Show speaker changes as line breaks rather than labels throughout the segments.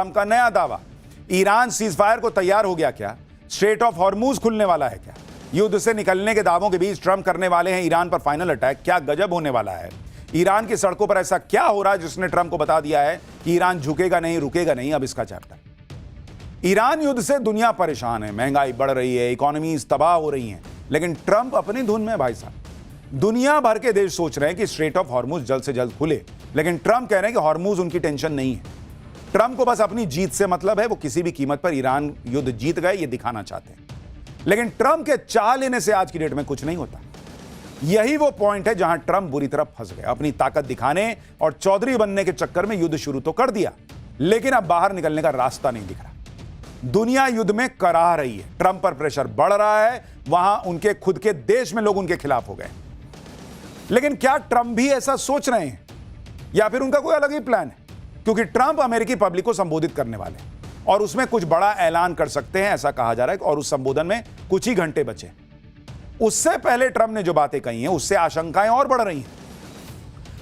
Trump का नया दावा, ईरान सीजफायर को तैयार हो गया क्या? स्ट्रेट ऑफ हॉर्मूज खुलने वाला है क्या? युद्ध से निकलने के दावों के बीच ट्रंप करने वाले हैं ईरान पर फाइनल अटैक। क्या गजब होने वाला है? ईरान की सड़कों पर ऐसा क्या हो रहा है जिसने ट्रंप को बता दिया है कि ईरान झुकेगा नहीं, रुकेगा नहीं? अब इसका चैप्टर। ईरान युद्ध से दुनिया परेशान है, महंगाई बढ़ रही है, इकोनॉमीज तबाह हो रही हैं, लेकिन ट्रंप अपनी धुन में। भाई साहब, दुनिया भर के देश सोच रहे हैं कि स्ट्रेट ऑफ हॉर्मूज जल्द से जल्द खुले, लेकिन ट्रंप कह रहे हैं कि हॉर्मूज उनकी टेंशन नहीं है। ट्रंप को बस अपनी जीत से मतलब है, वो किसी भी कीमत पर ईरान युद्ध जीत गए ये दिखाना चाहते हैं। लेकिन ट्रंप के चाल लेने से आज की डेट में कुछ नहीं होता। यही वो पॉइंट है जहां ट्रंप बुरी तरह फंस गए। अपनी ताकत दिखाने और चौधरी बनने के चक्कर में युद्ध शुरू तो कर दिया, लेकिन अब बाहर निकलने का रास्ता नहीं दिख रहा। दुनिया युद्ध में कराह रही है, ट्रंप पर प्रेशर बढ़ रहा है, वहां उनके खुद के देश में लोग उनके खिलाफ हो गए। लेकिन क्या ट्रंप भी ऐसा सोच रहे हैं या फिर उनका कोई अलग ही प्लान है? क्योंकि ट्रंप अमेरिकी पब्लिक को संबोधित करने वाले हैं और उसमें कुछ बड़ा ऐलान कर सकते हैं, ऐसा कहा जा रहा है। और उस संबोधन में कुछ ही घंटे बचे। उससे पहले ट्रंप ने जो बातें कही हैं उससे आशंकाएं और बढ़ रही हैं,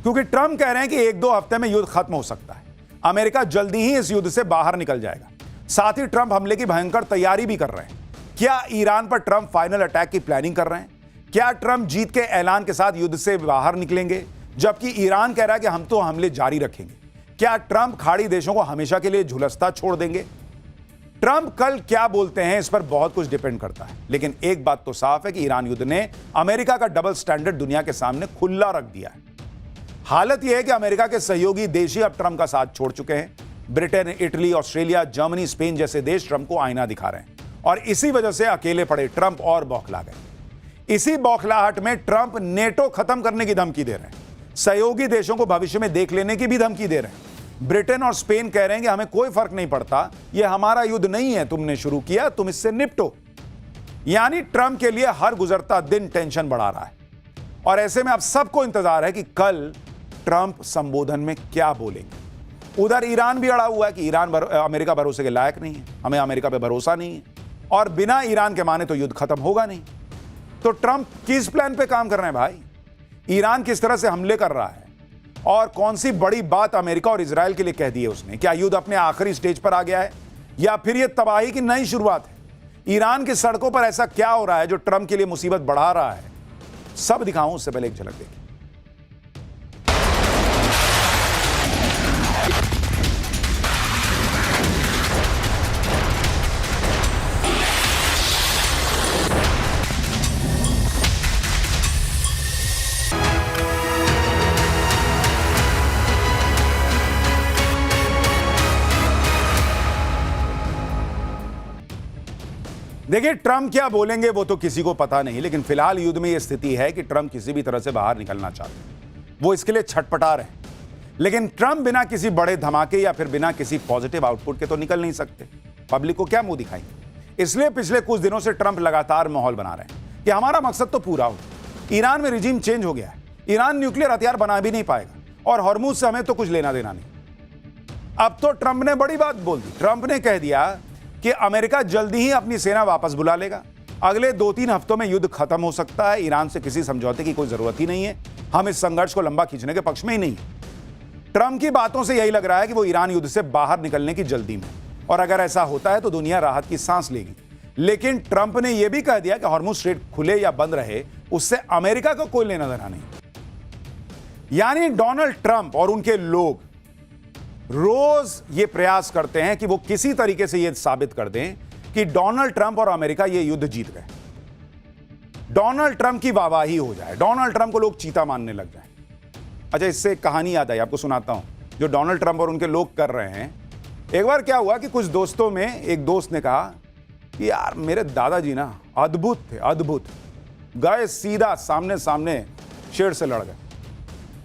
क्योंकि ट्रंप कह रहे हैं कि 1-2 हफ्ते में युद्ध खत्म हो सकता है, अमेरिका जल्दी ही इस युद्ध से बाहर निकल जाएगा। साथ ही ट्रंप हमले की भयंकर तैयारी भी कर रहे हैं। क्या ईरान पर ट्रंप फाइनल अटैक की प्लानिंग कर रहे हैं? क्या ट्रंप जीत के ऐलान के साथ युद्ध से बाहर निकलेंगे, जबकि ईरान कह रहा है कि हम तो हमले जारी रखेंगे? क्या ट्रंप खाड़ी देशों को हमेशा के लिए झुलसता छोड़ देंगे? ट्रंप कल क्या बोलते हैं इस पर बहुत कुछ डिपेंड करता है, लेकिन एक बात तो साफ है कि ईरान युद्ध ने अमेरिका का डबल स्टैंडर्ड दुनिया के सामने खुला रख दिया है। हालत यह है कि अमेरिका के सहयोगी देश ही अब ट्रंप का साथ छोड़ चुके हैं। Britain, Italy, Australia, Germany, Spain जैसे देश ट्रंप को आईना दिखा रहे हैं और इसी वजह से अकेले पड़े ट्रंप और बौखला गए। इसी बौखलाहट में ट्रंप नेटो खत्म करने की धमकी दे रहे हैं, सहयोगी देशों को भविष्य में देख लेने की भी धमकी दे रहे हैं। ब्रिटेन और स्पेन कह रहे हैं कि हमें कोई फर्क नहीं पड़ता, यह हमारा युद्ध नहीं है, तुमने शुरू किया, तुम इससे निपटो। यानी ट्रंप के लिए हर गुजरता दिन टेंशन बढ़ा रहा है और ऐसे में अब सबको इंतजार है कि कल ट्रंप संबोधन में क्या बोलेंगे। उधर ईरान भी अड़ा हुआ है कि ईरान अमेरिका भरोसे के लायक नहीं है, हमें अमेरिका पे भरोसा नहीं है और बिना ईरान के माने तो युद्ध खत्म होगा नहीं। तो ट्रंप किस प्लान पे काम कर रहे हैं भाई? ईरान किस तरह से हमले कर रहा है और कौन सी बड़ी बात अमेरिका और इजराइल के लिए कह दी है उसने? क्या युद्ध अपने आखिरी स्टेज पर आ गया है या फिर यह तबाही की नई शुरुआत है? ईरान की सड़कों पर ऐसा क्या हो रहा है जो ट्रंप के लिए मुसीबत बढ़ा रहा है? सब दिखाऊं, उससे पहले एक झलक देखिए। देखिए, ट्रंप क्या बोलेंगे वो तो किसी को पता नहीं, लेकिन फिलहाल युद्ध में यह स्थिति है कि ट्रंप किसी भी तरह से बाहर निकलना चाहते हैं। वो इसके लिए छटपटा रहे हैं, लेकिन ट्रंप बिना किसी बड़े धमाके या फिर बिना किसी पॉजिटिव आउटपुट के तो निकल नहीं सकते। पब्लिक को क्या मुंह दिखाएंगे? इसलिए पिछले कुछ दिनों से ट्रंप लगातार माहौल बना रहे हैं कि हमारा मकसद तो पूरा हो। ईरान में रिजीम चेंज हो गया है, ईरान न्यूक्लियर हथियार बना भी नहीं पाएगा और हॉर्मूज से हमें तो कुछ लेना देना नहीं। अब तो ट्रंप ने बड़ी बात बोल दी। ट्रंप ने कह दिया कि अमेरिका जल्दी ही अपनी सेना वापस बुला लेगा, अगले 2-3 हफ्तों में युद्ध खत्म हो सकता है, ईरान से किसी समझौते की कोई जरूरत ही नहीं है, हम इस संघर्ष को लंबा खींचने के पक्ष में ही नहीं। ट्रंप की बातों से यही लग रहा है कि वो ईरान युद्ध से बाहर निकलने की जल्दी में, और अगर ऐसा होता है तो दुनिया राहत की सांस लेगी। लेकिन ट्रंप ने यह भी कह दिया कि हॉर्मुज स्ट्रेट खुले या बंद रहे, उससे अमेरिका को कोई लेना देना नहीं। यानी डोनाल्ड ट्रंप और उनके लोग रोज ये प्रयास करते हैं कि वो किसी तरीके से ये साबित कर दें कि डोनाल्ड ट्रंप और अमेरिका ये युद्ध जीत गए, डोनाल्ड ट्रंप की वाहवाही हो जाए, डोनाल्ड ट्रंप को लोग चीता मानने लग जाए। अच्छा, इससे एक कहानी याद आई, आपको सुनाता हूं जो डोनाल्ड ट्रंप और उनके लोग कर रहे हैं। एक बार क्या हुआ कि कुछ दोस्तों में एक दोस्त ने कहा कि यार मेरे दादाजी ना अद्भुत थे, अद्भुत। गए सीधा सामने सामने शेर से लड़ गए।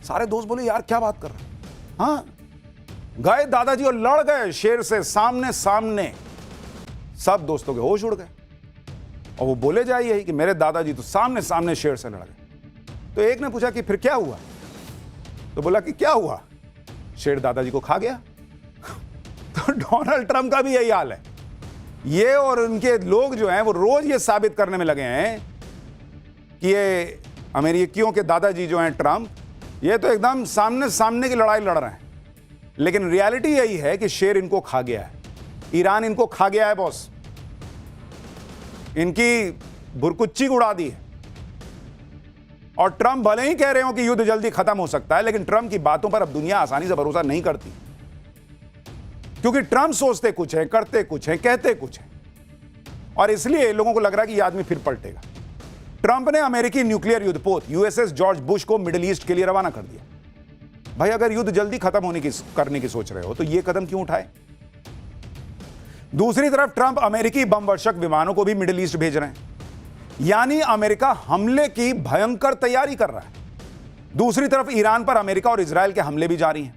सारे दोस्त बोले यार क्या बात कर रहे हैं? हाँ, गए दादाजी और लड़ गए शेर से सामने सामने। सब दोस्तों के होश उड़ गए और वो बोले जाए यही कि मेरे दादाजी तो सामने सामने शेर से लड़ गए। तो एक ने पूछा कि फिर क्या हुआ? तो बोला कि क्या हुआ, शेर दादाजी को खा गया। तो डोनाल्ड ट्रंप का भी यही हाल है। ये और उनके लोग जो हैं वो रोज ये साबित करने में लगे हैं कि ये अमेरिकियों के दादाजी जो हैं ट्रंप, ये तो एकदम सामने सामने की लड़ाई लड़ रहे हैं। लेकिन रियलिटी यही है कि शेर इनको खा गया है, ईरान इनको खा गया है बॉस, इनकी भुरकुच्ची उड़ा दी है। और ट्रंप भले ही कह रहे हो कि युद्ध जल्दी खत्म हो सकता है, लेकिन ट्रंप की बातों पर अब दुनिया आसानी से भरोसा नहीं करती, क्योंकि ट्रंप सोचते कुछ है, करते कुछ है, कहते कुछ है, और इसलिए लोगों को लग रहा है कि यह आदमी फिर पलटेगा। ट्रंप ने अमेरिकी न्यूक्लियर युद्धपोत यूएसएस जॉर्ज बुश को मिडिल ईस्ट के लिए रवाना कर दिया। भाई अगर युद्ध जल्दी खत्म करने की सोच रहे हो तो यह कदम क्यों उठाए? दूसरी तरफ ट्रंप अमेरिकी बम वर्षक विमानों को भी मिडिल ईस्ट भेज रहे हैं, यानी अमेरिका हमले की भयंकर तैयारी कर रहा है। दूसरी तरफ ईरान पर अमेरिका और इजराइल के हमले भी जारी हैं।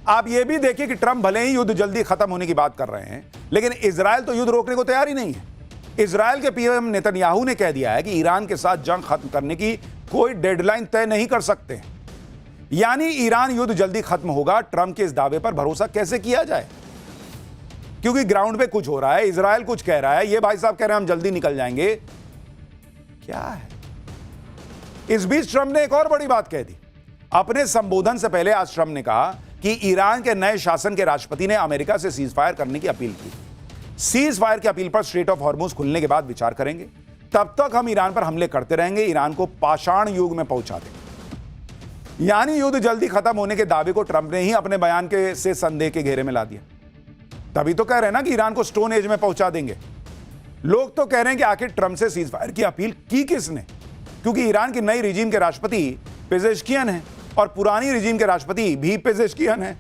आप यह भी देखिए कि ट्रंप भले ही युद्ध जल्दी खत्म होने की बात कर रहे हैं, लेकिन इजराइल तो युद्ध रोकने को तैयार ही नहीं है। इजराइल के पीएम नेतन्याहू ने कह दिया है कि ईरान के साथ जंग खत्म करने की कोई डेडलाइन तय नहीं कर सकते। यानी ईरान युद्ध जल्दी खत्म होगा, ट्रंप के इस दावे पर भरोसा कैसे किया जाए? क्योंकि ग्राउंड पे कुछ हो रहा है, इजराइल कुछ कह रहा है, ये भाई साहब कह रहे हैं हम जल्दी निकल जाएंगे। क्या है? इस बीच ट्रंप ने एक और बड़ी बात कह दी। अपने संबोधन से पहले आज ट्रंप ने कहा कि ईरान के नए शासन के राष्ट्रपति ने अमेरिका से सीज फायर करने की अपील की। सीज फायर की अपील पर स्ट्रेट ऑफ हॉर्मुज खुलने के बाद विचार करेंगे, तब तक हम ईरान पर हमले करते रहेंगे, ईरान को पाषाण युग में पहुंचा देंगे। यानी युद्ध जल्दी खत्म होने के दावे को ट्रंप ने ही अपने बयान के से संदेह के घेरे में ला दिया। तभी तो कह रहे हैं ना कि ईरान को स्टोन एज में पहुंचा देंगे। लोग तो कह रहे हैं कि आखिर ट्रंप से सीज फायर की अपील की किसने, क्योंकि ईरान की नई रिजीम के राष्ट्रपति पेजेश्कियन है और पुरानी रिजीम के राष्ट्रपति भी पेजेश्कियन है।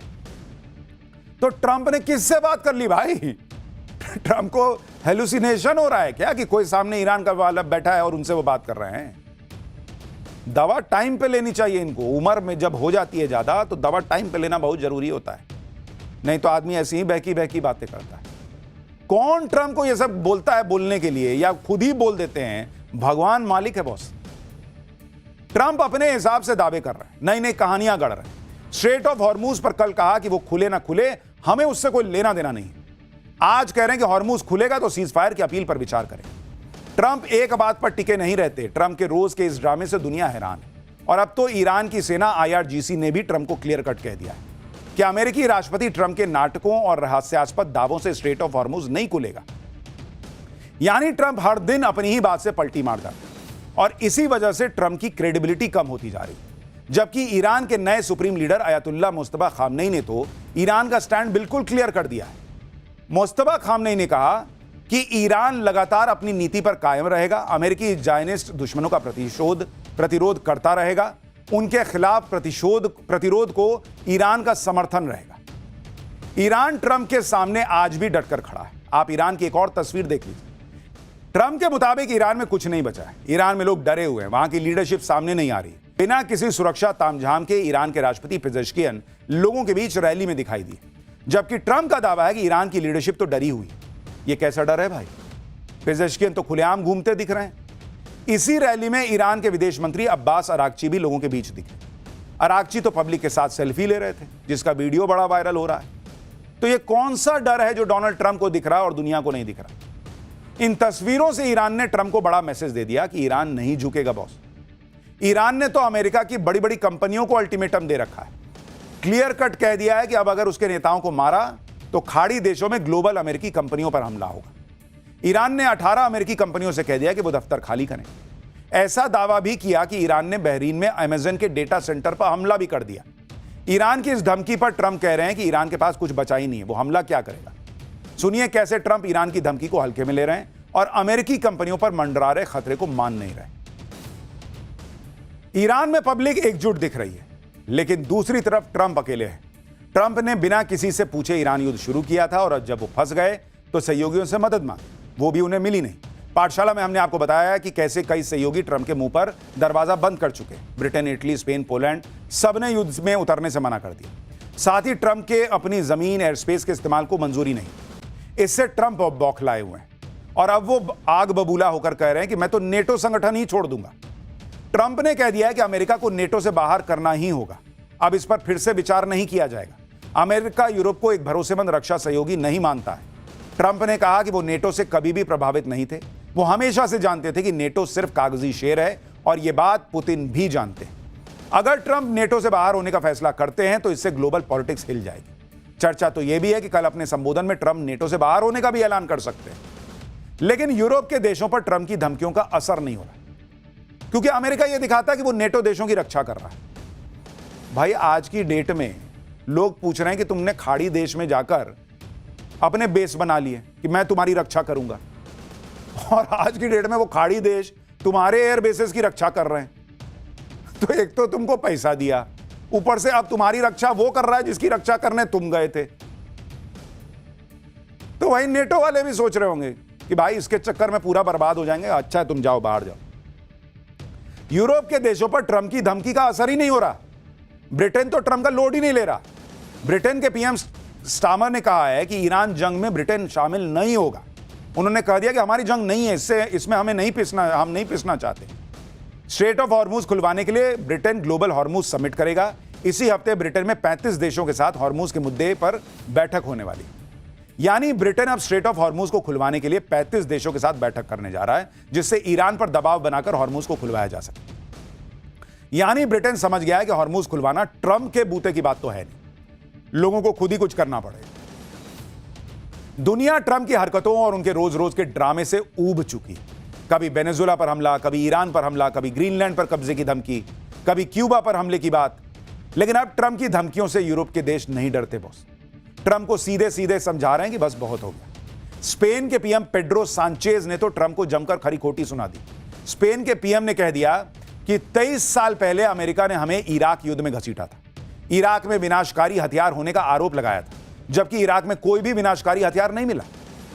तो ट्रंप ने किससे बात कर ली भाई? ट्रंप को हेलुसिनेशन हो रहा है क्या कि कोई सामने ईरान का वाला बैठा है और उनसे वो बात कर रहे हैं? दवा टाइम पे लेनी चाहिए इनको। उम्र में जब हो जाती है ज्यादा तो दवा टाइम पे लेना बहुत जरूरी होता है, नहीं तो आदमी ऐसी ही बहकी बहकी बातें करता है। कौन ट्रंप को ये सब बोलता है बोलने के लिए, या खुद ही बोल देते हैं? भगवान मालिक है बॉस। ट्रंप अपने हिसाब से दावे कर रहा है, नई नई कहानियां गढ़ रहे हैं। स्ट्रेट ऑफ हॉर्मुज पर कल कहा कि वो खुले ना खुले हमें उससे कोई लेना देना नहीं। आज कह रहे हैं कि हॉर्मुज खुलेगा तो सीज फायर की अपील पर विचार करें। ट्रंप एक बात पर टिके नहीं रहते। ट्रंप के रोज के इस ड्रामे से दुनिया हैरान है, और अब तो ईरान की सेना IRGC ने भी ट्रंप को क्लियर कट कह दिया है कि अमेरिकी राष्ट्रपति ट्रंप के नाटकों और हास्यास्पद दावों से स्ट्रेट ऑफ हॉर्मुज नहीं खुलेगा। यानी ट्रंप हर दिन अपनी ही बात से पलटी मार जाता है, और इसी वजह से ट्रंप की क्रेडिबिलिटी कम होती जा रही है। जबकि ईरान के नए सुप्रीम लीडर अयतुल्ला मुस्तफा खामनेई ने तो ईरान का स्टैंड बिल्कुल क्लियर कर दिया है। मुस्तफा खामनेई ने कहा कि ईरान लगातार अपनी नीति पर कायम रहेगा, अमेरिकी जायनिस्ट दुश्मनों का प्रतिरोध करता रहेगा, उनके खिलाफ प्रतिरोध को ईरान का समर्थन रहेगा। ईरान ट्रंप के सामने आज भी डटकर खड़ा है। आप ईरान की एक और तस्वीर देख लीजिए। ट्रंप के मुताबिक ईरान में कुछ नहीं बचा है। ईरान में लोग डरे हुए हैं, वहां की लीडरशिप सामने नहीं आ रही। बिना किसी सुरक्षा तामझाम के ईरान के राष्ट्रपति पेजेश्कियन लोगों के बीच रैली में दिखाई दिए, जबकि ट्रंप का दावा है कि ईरान की लीडरशिप तो डरी हुई है। यह कैसा डर है भाई? पेजेश्कियन तो खुलेआम घूमते दिख रहे हैं। इसी रैली में ईरान के विदेश मंत्री अब्बास अराक्ची भी लोगों के बीच दिखे। अराक्ची तो पब्लिक के साथ सेल्फी ले रहे थे, जिसका वीडियो बड़ा वायरल हो रहा है। तो यह कौन सा डर है जो डोनाल्ड ट्रंप को दिख रहा है और दुनिया को नहीं दिख रहा? इन तस्वीरों से ईरान ने ट्रंप को बड़ा मैसेज दे दिया कि ईरान नहीं झुकेगा बॉस। ईरान ने तो अमेरिका की बड़ी बड़ी कंपनियों को अल्टीमेटम दे रखा है। क्लियर कट कह दिया है कि अब अगर उसके नेताओं को मारा तो खाड़ी देशों में ग्लोबल अमेरिकी कंपनियों पर हमला होगा। ईरान ने 18 अमेरिकी कंपनियों से कह दिया कि वो दफ्तर खाली करें। ऐसा दावा भी किया कि ईरान ने बहरीन में अमेज़न के डेटा सेंटर पर हमला भी कर दिया। ईरान की इस धमकी पर ट्रंप कह रहे हैं कि ईरान के पास कुछ बचा ही नहीं है, वो हमला क्या करेगा। सुनिए कैसे ट्रंप ईरान की धमकी को हल्के में ले रहे हैं और अमेरिकी कंपनियों पर मंडरा रहे खतरे को मान नहीं रहे। ईरान में पब्लिक एकजुट दिख रही है, लेकिन दूसरी तरफ ट्रंप अकेले हैं। ट्रंप ने बिना किसी से पूछे ईरान युद्ध शुरू किया था, और जब वो फंस गए तो सहयोगियों से मदद मांगी, वो भी उन्हें मिली नहीं। पाठशाला में हमने आपको बताया है कि कैसे कई सहयोगी ट्रंप के मुंह पर दरवाजा बंद कर चुके। ब्रिटेन, इटली, स्पेन, पोलैंड सबने युद्ध में उतरने से मना कर दिया। साथ ही ट्रंप के अपनी जमीन, एयर स्पेस के इस्तेमाल को मंजूरी नहीं। इससे ट्रंप बौखलाए हुए हैं, और अब वो आग बबूला होकर कह रहे हैं कि मैं तो नेटो संगठन ही छोड़ दूंगा। ट्रंप ने कह दिया है कि अमेरिका को नेटो से बाहर करना ही होगा। अब इस पर फिर से विचार नहीं किया जाएगा। अमेरिका यूरोप को एक भरोसेमंद रक्षा सहयोगी नहीं मानता है। ट्रंप ने कहा कि वो नेटो से कभी भी प्रभावित नहीं थे। वो हमेशा से जानते थे कि नेटो सिर्फ कागजी शेर है, और ये बात पुतिन भी जानते हैं। अगर ट्रंप नेटो से बाहर होने का फैसला करते हैं तो इससे ग्लोबल पॉलिटिक्स हिल जाएगी। चर्चा तो यह भी है कि कल अपने संबोधन में ट्रंप नेटो से बाहर होने का भी ऐलान कर सकते हैं। लेकिन यूरोप के देशों पर ट्रंप की धमकियों का असर नहीं हो रहा, क्योंकि अमेरिका यह दिखाता है कि वो नेटो देशों की रक्षा कर रहा है। भाई आज की डेट में लोग पूछ रहे हैं कि तुमने खाड़ी देश में जाकर अपने बेस बना लिए कि मैं तुम्हारी रक्षा करूंगा, और आज की डेट में वो खाड़ी देश तुम्हारे एयर बेसेस की रक्षा कर रहे हैं। तो एक तो तुमको पैसा दिया, ऊपर से अब तुम्हारी रक्षा वो कर रहा है जिसकी रक्षा करने तुम गए थे। तो वही नेटो वाले भी सोच रहे होंगे कि भाई इसके चक्कर में पूरा बर्बाद हो जाएंगे, अच्छा है तुम जाओ बाहर जाओ। यूरोप के देशों पर ट्रंप की धमकी का असर ही नहीं हो रहा। ब्रिटेन तो ट्रंप का लोड ही नहीं ले रहा। ब्रिटेन के पीएम स्टामर ने कहा है कि ईरान जंग में ब्रिटेन शामिल नहीं होगा। उन्होंने कह दिया कि हमारी जंग नहीं है, इसमें हम नहीं पिसना चाहते। स्ट्रेट ऑफ हॉर्मूज खुलवाने के लिए ब्रिटेन ग्लोबल हॉर्मूज समिट करेगा। इसी हफ्ते ब्रिटेन में 35 देशों के साथ हॉर्मूज के मुद्दे पर बैठक होने वाली। यानी ब्रिटेन अब स्ट्रेट ऑफ हॉर्मूज को खुलवाने के लिए 35 देशों के साथ बैठक करने जा रहा है, जिससे ईरान पर दबाव बनाकर हॉर्मूज को खुलवाया जा सके। यानी ब्रिटेन समझ गया है कि हॉर्मूज खुलवाना ट्रंप के बूते की बात तो है नहीं, लोगों को खुद ही कुछ करना पड़ेगा। दुनिया ट्रंप की हरकतों और उनके रोज रोज के ड्रामे से ऊब चुकी। कभी वेनेजुएला पर हमला, कभी ईरान पर हमला, कभी ग्रीनलैंड पर कब्जे की धमकी, कभी क्यूबा पर हमले की बात। लेकिन अब ट्रंप की धमकियों से यूरोप के देश नहीं डरते बॉस। ट्रंप को सीधे सीधे समझा रहे हैं कि बस बहुत हो गया। स्पेन के पीएम पेड्रो सांचेज ने तो ट्रंप को जमकर खरी खोटी सुना दी। स्पेन के पीएम ने कह दिया कि 23 साल पहले अमेरिका ने हमें इराक युद्ध में घसीटा था। इराक में विनाशकारी हथियार होने का आरोप लगाया था, जबकि इराक में कोई भी विनाशकारी हथियार नहीं मिला।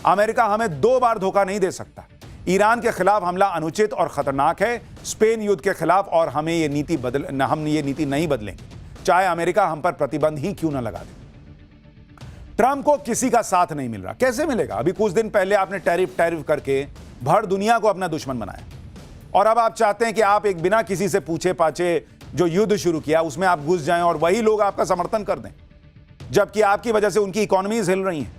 अमेरिका हमें 2 बार धोखा नहीं दे सकता। ईरान के खिलाफ हमला अनुचित और खतरनाक है। स्पेन युद्ध के खिलाफ, और हम ये नीति नहीं बदलेंगे, चाहे अमेरिका हम पर प्रतिबंध ही क्यों न लगा दे। ट्रंप को किसी का साथ नहीं मिल रहा। कैसे मिलेगा? अभी कुछ दिन पहले आपने टैरिफ करके भर दुनिया को अपना दुश्मन बनाया, और अब आप चाहते हैं कि आप एक बिना किसी से पूछे पाछे जो युद्ध शुरू किया उसमें आप घुस जाएं और वही लोग आपका समर्थन कर दें, जबकि आपकी वजह से उनकी इकोनॉमीज हिल रही हैं।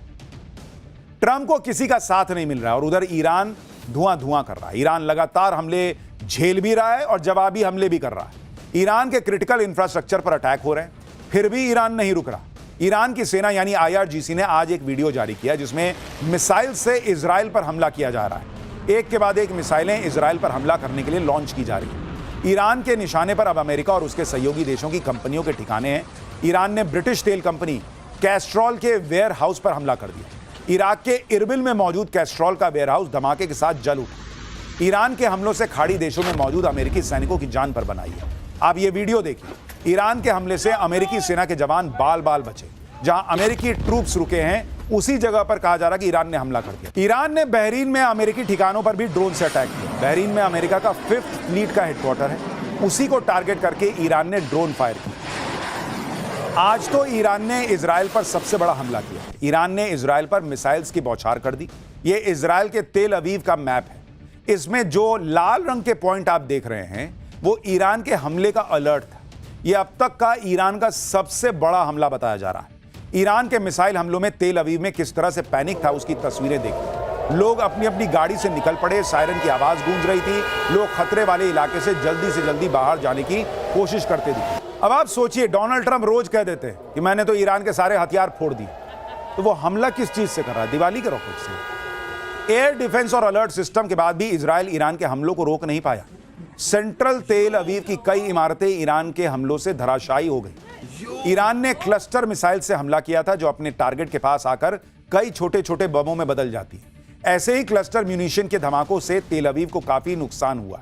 ट्रंप को किसी का साथ नहीं मिल रहा, और उधर ईरान धुआं कर रहा है। ईरान लगातार हमले झेल भी रहा है और जवाबी हमले भी कर रहा है। ईरान के क्रिटिकल इंफ्रास्ट्रक्चर पर अटैक हो रहे हैं, फिर भी ईरान नहीं रुक रहा। ईरान की सेना यानी IRGC ने आज एक वीडियो जारी किया जिसमें मिसाइल से इजराइल पर हमला किया जा रहा है। एक के बाद एक मिसाइलें इजराइल पर हमला करने के लिए लॉन्च की जा रही है। ईरान के निशाने पर अब अमेरिका और उसके सहयोगी देशों की कंपनियों के ठिकाने हैं। ईरान ने ब्रिटिश तेल कंपनी कैस्ट्रॉल के वेयर हाउस पर हमला कर दिया। इराक के इरबिल में मौजूद कैस्ट्रॉल का वेयर हाउस धमाके के साथ जल उठा। ईरान के हमलों से खाड़ी देशों में मौजूद अमेरिकी सैनिकों की जान पर बनाई है। आप ये वीडियो देखिए। ईरान के हमले से अमेरिकी सेना के जवान बाल बाल बचे। जहां अमेरिकी ट्रूप्स रुके हैं उसी जगह पर कहा जा रहा है कि ईरान ने हमला कर दिया। ईरान ने बहरीन में अमेरिकी ठिकानों पर भी ड्रोन से अटैक किया। बहरीन में अमेरिका का 5th फ्लीट का हेडक्वार्टर है, उसी को टारगेट करके ईरान ने ड्रोन फायर किया। आज तो ईरान ने इजराइल पर सबसे बड़ा हमला किया। ईरान ने इजराइल पर मिसाइल्स की बौछार कर दी। ये इजराइल के तेल अवीव का मैप है। इसमें जो लाल रंग के पॉइंट आप देख रहे हैं वो ईरान के हमले का अलर्ट था। यह अब तक का ईरान का सबसे बड़ा हमला बताया जा रहा है। ईरान के मिसाइल हमलों में तेल अवीव में किस तरह से पैनिक था उसकी तस्वीरें देखिए। लोग अपनी अपनी गाड़ी से निकल पड़े, सायरन की आवाज गूंज रही थी। लोग खतरे वाले इलाके से जल्दी बाहर जाने की कोशिश करते दिखे। अब आप सोचिए, डोनाल्ड ट्रंप रोज कह देते कि मैंने तो ईरान के सारे हथियार फोड़ दिए, तो वो हमला किस चीज से कर रहा है? दिवाली के रॉकेट से। एयर डिफेंस और अलर्ट सिस्टम के बाद भी इजराइल ईरान के हमलों को रोक नहीं पाया। सेंट्रल तेल अवीव की कई इमारतें ईरान के हमलों से धराशायी हो गई। ईरान ने क्लस्टर मिसाइल से हमला किया था जो अपने टारगेट के पास आकर कई छोटे छोटे बमों में बदल जाती है। ऐसे ही क्लस्टर म्यूनिशन के धमाकों से तेल अवीव को काफी नुकसान हुआ है।